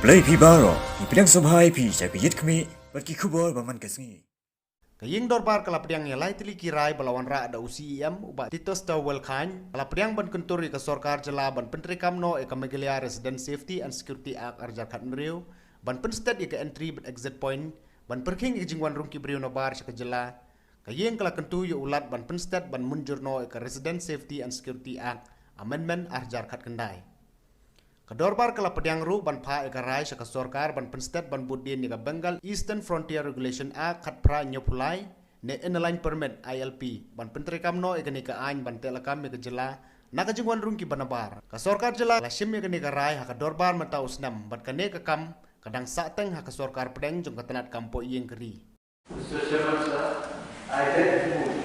Play Pibaro, Pdiang Sobhai Pi, Jabi Yitkmi, but Kikubor Baman Kasmi. Kaying dorbar kala Pdiang yalai Tylli kirai Bala Wanrah ada UCM uba titos da welkan kala Pdiang ban kunturi ka sorkar jela ban pentri kamno e ka Megalia Resident Safety and Security Act arjar kat mriu ban pensted e ka entry ban exit point ban perking e jingwan rungki brio no bar ka jela kaying kala kentu yo ulat ban pensted ban munjurno e ka Resident Safety and Security Act amendment arjar kat kendai Kedorbar kala Pdiang ru ban pha ekarai sa sorkar ban pensted ban budin ni ka Bengal Eastern Frontier Regulation Act khat pra nyopulai ne inline permit ILP ban pentri kamno e ka ain ban telakam me ka jela naka jingwan rungki banabar ka sorkar jela la shim me ka rai ha ka dorbar mata usnam ban ka ne ka kam kadang sateng ha ka sorkar Pdiang jong ka tanat kampo yeng keri Mr. Chairman, sir, I beg to move.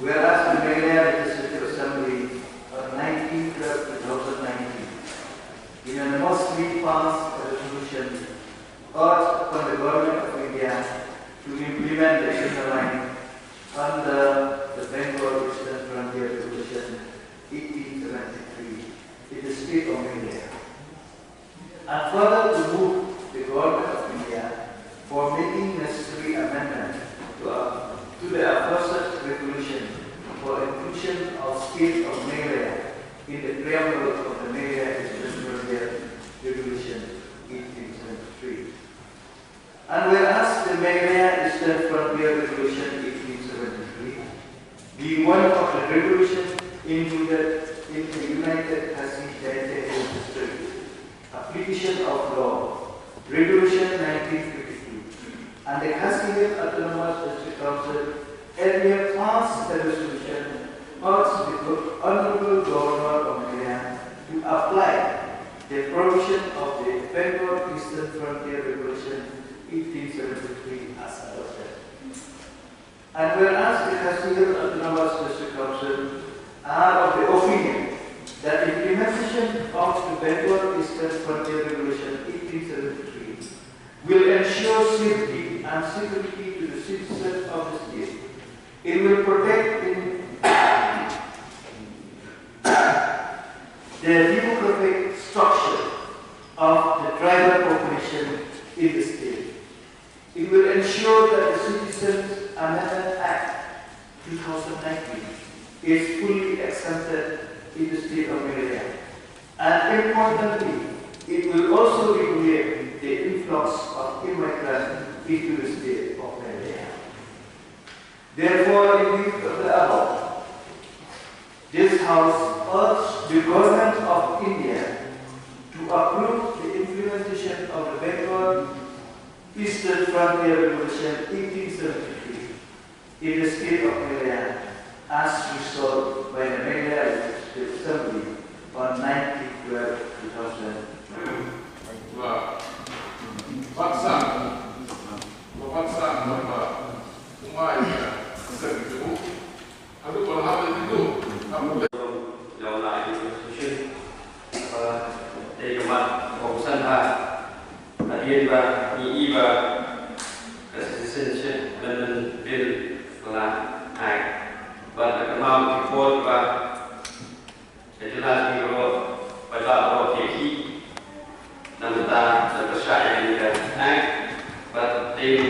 Whereas the Megalia Legislative Assembly of 1912-2019 unanimously passed a resolution urged upon the Government of India to implement the inner line under the Bengal Eastern Frontier Resolution 1873 in the state of India, and further to move the Government of India for making necessary amendments to the aforesaid resolution for inclusion of state of Meghalaya in the preamble of the Meghalaya Eastern Frontier Regulation 1873. And whereas the Meghalaya Eastern Frontier Regulation 1873, being one of the regulations included in the United Khadc District Application of Law, Regulation 1952, and the Khadc Autonomous District Council earlier passed the resolution urged the Honorable Governor of India to apply the provision of the Bengal Eastern Frontier Regulation 1873 as adopted. And whereas the Khadc Autonomous District Council are of the opinion that implementation of the Bengal Eastern Frontier Regulation 1873 will ensure safety and security to the citizens of the state, it will protect the demographic structure of the tribal population in the state. It will ensure that the Citizens Amendment Act 2019 is fully exempted in the state of Meghalaya. And importantly, it will also regulate the influx of immigrants into the state of Meghalaya. Therefore, in view of the above, this House urged the Government of India to approve the implementation of the Bengal Eastern Frontier Regulation 1873 in the state of Meghalaya as resolved by the Meghalaya Legislative Assembly on 19/12/2000. Citizenship Amendment Bill Act, but the amount before jelas mengurut pada Iaki dan persyaratan Act, but they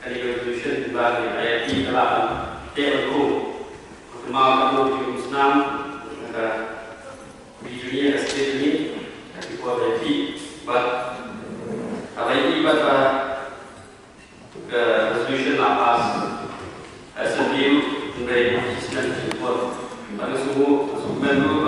resolution bagi Iaki dalam teorikku mau kamu Islam di dunia seperti ini tapi kualiti, but kalau ini pada resolution lapas sendiri dari Islam itu pada semua menu